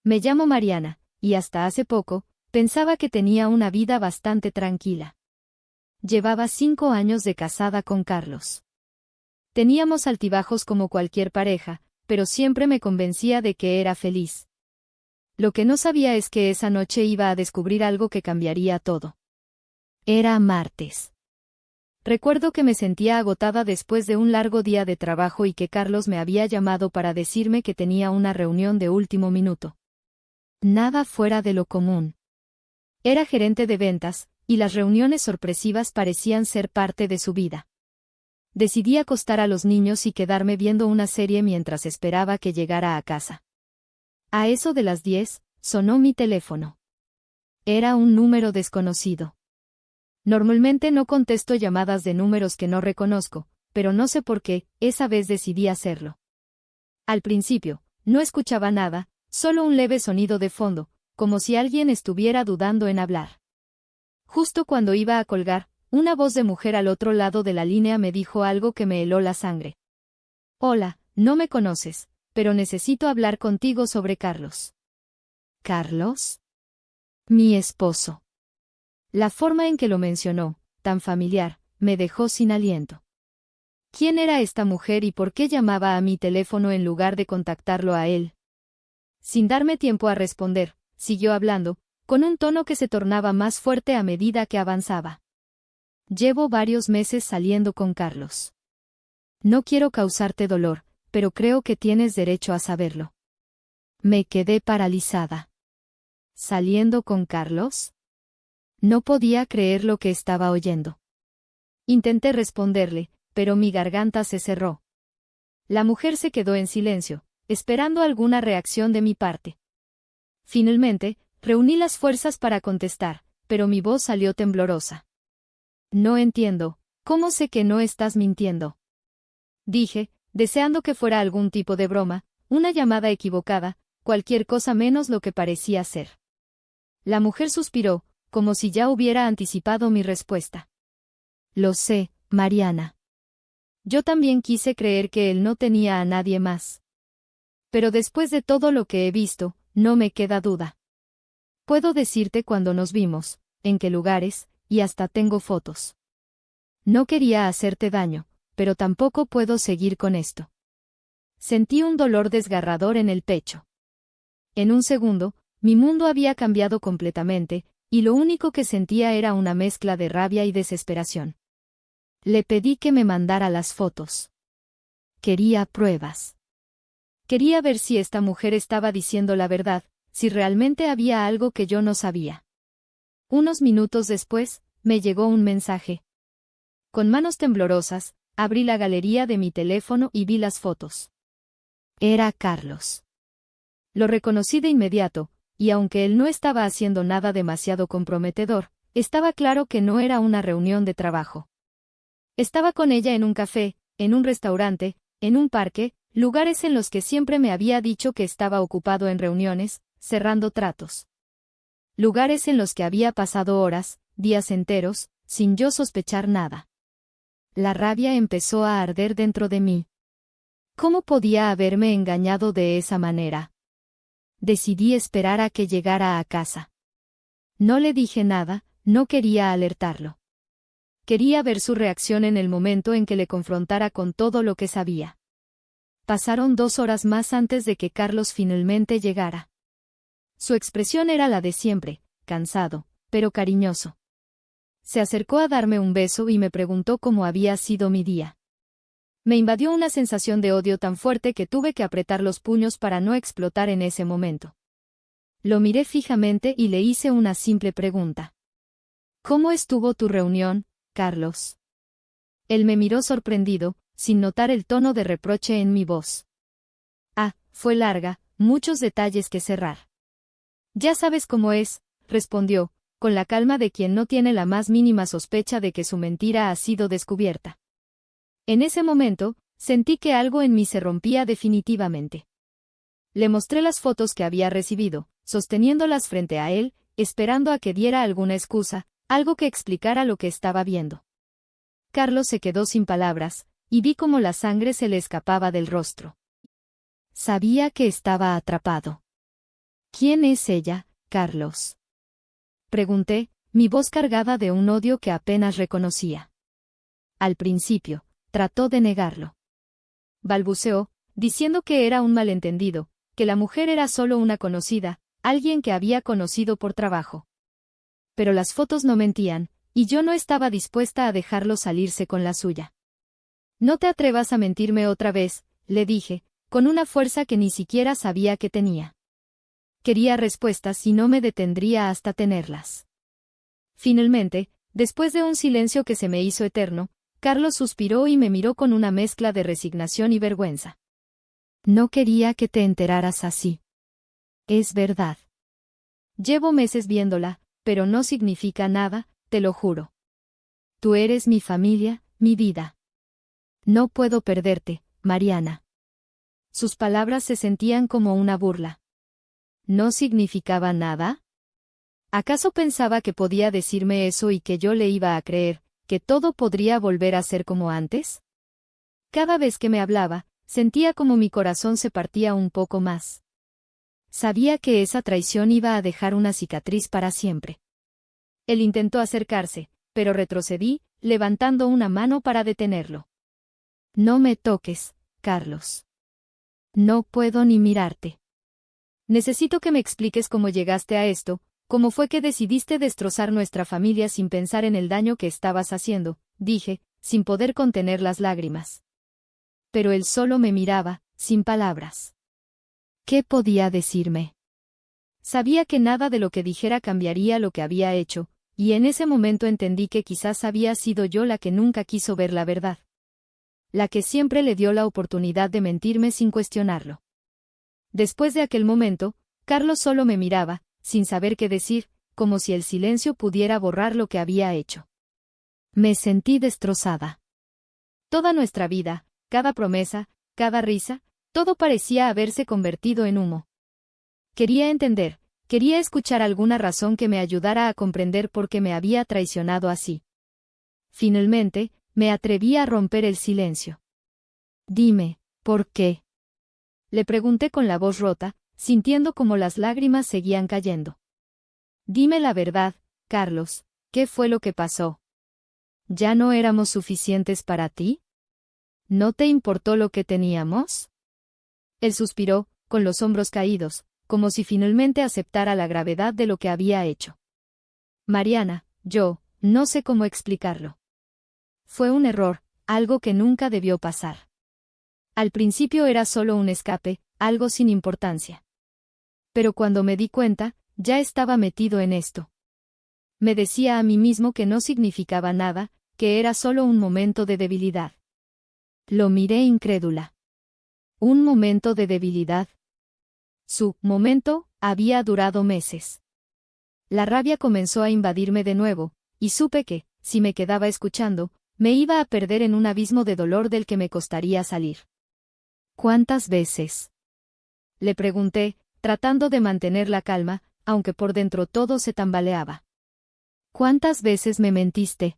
Me llamo Mariana, y hasta hace poco, pensaba que tenía una vida bastante tranquila. Llevaba 5 años de casada con Carlos. Teníamos altibajos como cualquier pareja, pero siempre me convencía de que era feliz. Lo que no sabía es que esa noche iba a descubrir algo que cambiaría todo. Era martes. Recuerdo que me sentía agotada después de un largo día de trabajo y que Carlos me había llamado para decirme que tenía una reunión de último minuto. Nada fuera de lo común. Era gerente de ventas, y las reuniones sorpresivas parecían ser parte de su vida. Decidí acostar a los niños y quedarme viendo una serie mientras esperaba que llegara a casa. A eso de las 10, sonó mi teléfono. Era un número desconocido. Normalmente no contesto llamadas de números que no reconozco, pero no sé por qué, esa vez decidí hacerlo. Al principio, no escuchaba nada, solo un leve sonido de fondo, como si alguien estuviera dudando en hablar. Justo cuando iba a colgar, una voz de mujer al otro lado de la línea me dijo algo que me heló la sangre. Hola, no me conoces, pero necesito hablar contigo sobre Carlos. ¿Carlos? Mi esposo. La forma en que lo mencionó, tan familiar, me dejó sin aliento. ¿Quién era esta mujer y por qué llamaba a mi teléfono en lugar de contactarlo a él? Sin darme tiempo a responder, siguió hablando, con un tono que se tornaba más fuerte a medida que avanzaba. Llevo varios meses saliendo con Carlos. No quiero causarte dolor, pero creo que tienes derecho a saberlo. Me quedé paralizada. ¿Saliendo con Carlos? No podía creer lo que estaba oyendo. Intenté responderle, pero mi garganta se cerró. La mujer se quedó en silencio, esperando alguna reacción de mi parte. Finalmente, reuní las fuerzas para contestar, pero mi voz salió temblorosa. No entiendo, ¿cómo sé que no estás mintiendo? Dije, deseando que fuera algún tipo de broma, una llamada equivocada, cualquier cosa menos lo que parecía ser. La mujer suspiró, como si ya hubiera anticipado mi respuesta. Lo sé, Mariana. Yo también quise creer que él no tenía a nadie más. Pero después de todo lo que he visto, no me queda duda. Puedo decirte cuándo nos vimos, en qué lugares, y hasta tengo fotos. No quería hacerte daño, pero tampoco puedo seguir con esto. Sentí un dolor desgarrador en el pecho. En un segundo, mi mundo había cambiado completamente, y lo único que sentía era una mezcla de rabia y desesperación. Le pedí que me mandara las fotos. Quería pruebas. Quería ver si esta mujer estaba diciendo la verdad, si realmente había algo que yo no sabía. Unos minutos después, me llegó un mensaje. Con manos temblorosas, abrí la galería de mi teléfono y vi las fotos. Era Carlos. Lo reconocí de inmediato, y aunque él no estaba haciendo nada demasiado comprometedor, estaba claro que no era una reunión de trabajo. Estaba con ella en un café, en un restaurante, en un parque, lugares en los que siempre me había dicho que estaba ocupado en reuniones, cerrando tratos. Lugares en los que había pasado horas, días enteros, sin yo sospechar nada. La rabia empezó a arder dentro de mí. ¿Cómo podía haberme engañado de esa manera? Decidí esperar a que llegara a casa. No le dije nada, no quería alertarlo. Quería ver su reacción en el momento en que le confrontara con todo lo que sabía. Pasaron 2 horas más antes de que Carlos finalmente llegara. Su expresión era la de siempre, cansado, pero cariñoso. Se acercó a darme un beso y me preguntó cómo había sido mi día. Me invadió una sensación de odio tan fuerte que tuve que apretar los puños para no explotar en ese momento. Lo miré fijamente y le hice una simple pregunta. ¿Cómo estuvo tu reunión, Carlos? Él me miró sorprendido, sin notar el tono de reproche en mi voz. Fue larga, muchos detalles que cerrar. Ya sabes cómo es, respondió, con la calma de quien no tiene la más mínima sospecha de que su mentira ha sido descubierta. En ese momento, sentí que algo en mí se rompía definitivamente. Le mostré las fotos que había recibido, sosteniéndolas frente a él, esperando a que diera alguna excusa, algo que explicara lo que estaba viendo. Carlos se quedó sin palabras, y vi cómo la sangre se le escapaba del rostro. Sabía que estaba atrapado. ¿Quién es ella, Carlos? Pregunté, mi voz cargada de un odio que apenas reconocía. Al principio, trató de negarlo. Balbuceó, diciendo que era un malentendido, que la mujer era solo una conocida, alguien que había conocido por trabajo. Pero las fotos no mentían, y yo no estaba dispuesta a dejarlo salirse con la suya. No te atrevas a mentirme otra vez, le dije, con una fuerza que ni siquiera sabía que tenía. Quería respuestas y no me detendría hasta tenerlas. Finalmente, después de un silencio que se me hizo eterno, Carlos suspiró y me miró con una mezcla de resignación y vergüenza. No quería que te enteraras así. Es verdad. Llevo meses viéndola, pero no significa nada, te lo juro. Tú eres mi familia, mi vida. No puedo perderte, Mariana. Sus palabras se sentían como una burla. ¿No significaba nada? ¿Acaso pensaba que podía decirme eso y que yo le iba a creer, que todo podría volver a ser como antes? Cada vez que me hablaba, sentía como mi corazón se partía un poco más. Sabía que esa traición iba a dejar una cicatriz para siempre. Él intentó acercarse, pero retrocedí, levantando una mano para detenerlo. No me toques, Carlos. No puedo ni mirarte. Necesito que me expliques cómo llegaste a esto, cómo fue que decidiste destrozar nuestra familia sin pensar en el daño que estabas haciendo, dije, sin poder contener las lágrimas. Pero él solo me miraba, sin palabras. ¿Qué podía decirme? Sabía que nada de lo que dijera cambiaría lo que había hecho, y en ese momento entendí que quizás había sido yo la que nunca quiso ver la verdad. La que siempre le dio la oportunidad de mentirme sin cuestionarlo. Después de aquel momento, Carlos solo me miraba, sin saber qué decir, como si el silencio pudiera borrar lo que había hecho. Me sentí destrozada. Toda nuestra vida, cada promesa, cada risa, todo parecía haberse convertido en humo. Quería entender, quería escuchar alguna razón que me ayudara a comprender por qué me había traicionado así. Finalmente, me atreví a romper el silencio. Dime, ¿por qué? Le pregunté con la voz rota, sintiendo como las lágrimas seguían cayendo. Dime la verdad, Carlos, ¿qué fue lo que pasó? ¿Ya no éramos suficientes para ti? ¿No te importó lo que teníamos? Él suspiró, con los hombros caídos, como si finalmente aceptara la gravedad de lo que había hecho. Mariana, no sé cómo explicarlo. Fue un error, algo que nunca debió pasar. Al principio era solo un escape, algo sin importancia. Pero cuando me di cuenta, ya estaba metido en esto. Me decía a mí mismo que no significaba nada, que era solo un momento de debilidad. Lo miré incrédula. ¿Un momento de debilidad? Su momento había durado meses. La rabia comenzó a invadirme de nuevo, y supe que, si me quedaba escuchando, me iba a perder en un abismo de dolor del que me costaría salir. ¿Cuántas veces? Le pregunté, tratando de mantener la calma, aunque por dentro todo se tambaleaba. ¿Cuántas veces me mentiste?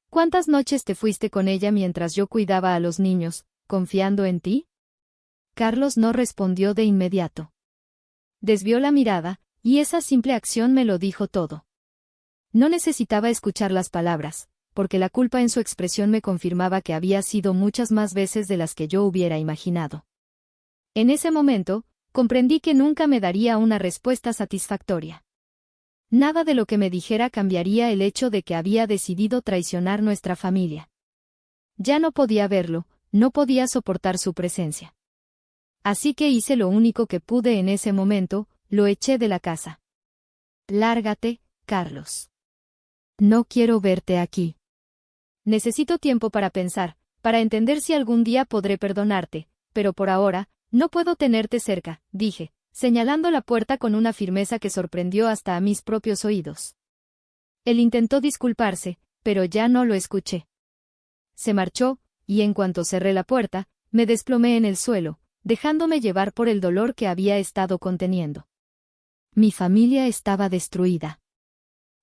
¿Cuántas noches te fuiste con ella mientras yo cuidaba a los niños, confiando en ti? Carlos no respondió de inmediato. Desvió la mirada, y esa simple acción me lo dijo todo. No necesitaba escuchar las palabras, porque la culpa en su expresión me confirmaba que había sido muchas más veces de las que yo hubiera imaginado. En ese momento, comprendí que nunca me daría una respuesta satisfactoria. Nada de lo que me dijera cambiaría el hecho de que había decidido traicionar nuestra familia. Ya no podía verlo, no podía soportar su presencia. Así que hice lo único que pude en ese momento, lo eché de la casa. Lárgate, Carlos. No quiero verte aquí. Necesito tiempo para pensar, para entender si algún día podré perdonarte, pero por ahora, no puedo tenerte cerca, dije, señalando la puerta con una firmeza que sorprendió hasta a mis propios oídos. Él intentó disculparse, pero ya no lo escuché. Se marchó, y en cuanto cerré la puerta, me desplomé en el suelo, dejándome llevar por el dolor que había estado conteniendo. Mi familia estaba destruida.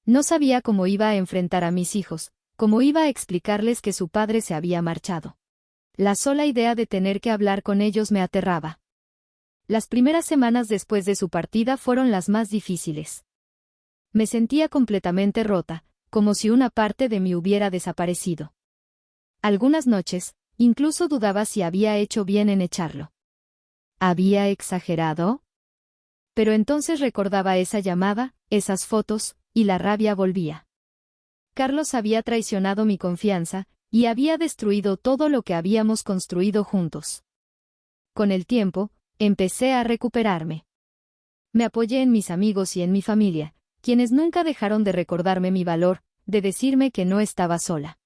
No sabía cómo iba a enfrentar a mis hijos, cómo iba a explicarles que su padre se había marchado. La sola idea de tener que hablar con ellos me aterraba. Las primeras semanas después de su partida fueron las más difíciles. Me sentía completamente rota, como si una parte de mí hubiera desaparecido. Algunas noches, incluso dudaba si había hecho bien en echarlo. ¿Había exagerado? Pero entonces recordaba esa llamada, esas fotos, y la rabia volvía. Carlos había traicionado mi confianza, y había destruido todo lo que habíamos construido juntos. Con el tiempo, empecé a recuperarme. Me apoyé en mis amigos y en mi familia, quienes nunca dejaron de recordarme mi valor, de decirme que no estaba sola.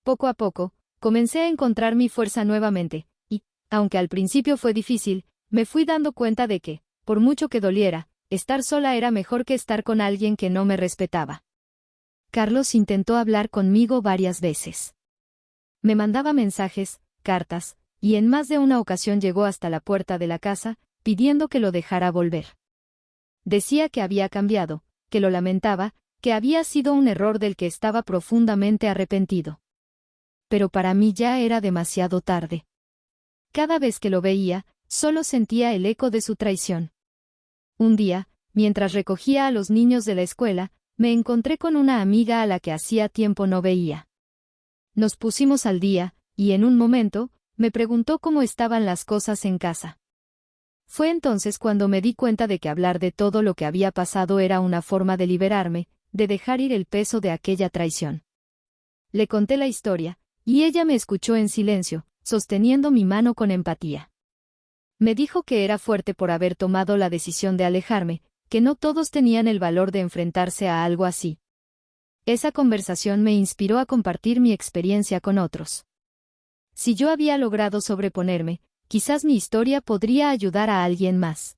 Poco a poco, comencé a encontrar mi fuerza nuevamente, y, aunque al principio fue difícil, me fui dando cuenta de que, por mucho que doliera, estar sola era mejor que estar con alguien que no me respetaba. Carlos intentó hablar conmigo varias veces. Me mandaba mensajes, cartas, y en más de una ocasión llegó hasta la puerta de la casa, pidiendo que lo dejara volver. Decía que había cambiado, que lo lamentaba, que había sido un error del que estaba profundamente arrepentido. Pero para mí ya era demasiado tarde. Cada vez que lo veía, solo sentía el eco de su traición. Un día, mientras recogía a los niños de la escuela, me encontré con una amiga a la que hacía tiempo no veía. Nos pusimos al día, y en un momento, me preguntó cómo estaban las cosas en casa. Fue entonces cuando me di cuenta de que hablar de todo lo que había pasado era una forma de liberarme, de dejar ir el peso de aquella traición. Le conté la historia, y ella me escuchó en silencio, sosteniendo mi mano con empatía. Me dijo que era fuerte por haber tomado la decisión de alejarme, que no todos tenían el valor de enfrentarse a algo así. Esa conversación me inspiró a compartir mi experiencia con otros. Si yo había logrado sobreponerme, quizás mi historia podría ayudar a alguien más.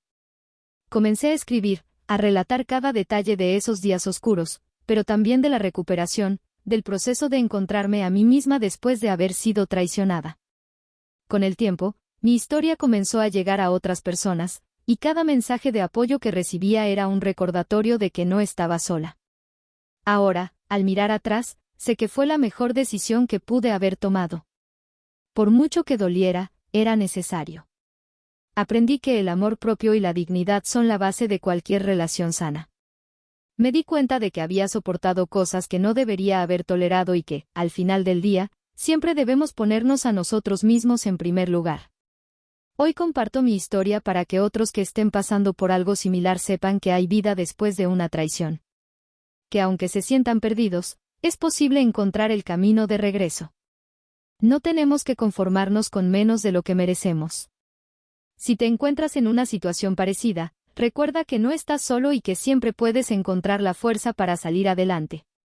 Comencé a escribir, a relatar cada detalle de esos días oscuros, pero también de la recuperación, del proceso de encontrarme a mí misma después de haber sido traicionada. Con el tiempo, mi historia comenzó a llegar a otras personas, y cada mensaje de apoyo que recibía era un recordatorio de que no estaba sola. Ahora, al mirar atrás, sé que fue la mejor decisión que pude haber tomado. Por mucho que doliera, era necesario. Aprendí que el amor propio y la dignidad son la base de cualquier relación sana. Me di cuenta de que había soportado cosas que no debería haber tolerado y que, al final del día, siempre debemos ponernos a nosotros mismos en primer lugar. Hoy comparto mi historia para que otros que estén pasando por algo similar sepan que hay vida después de una traición. Que aunque se sientan perdidos, es posible encontrar el camino de regreso. No tenemos que conformarnos con menos de lo que merecemos. Si te encuentras en una situación parecida, recuerda que no estás solo y que siempre puedes encontrar la fuerza para salir adelante.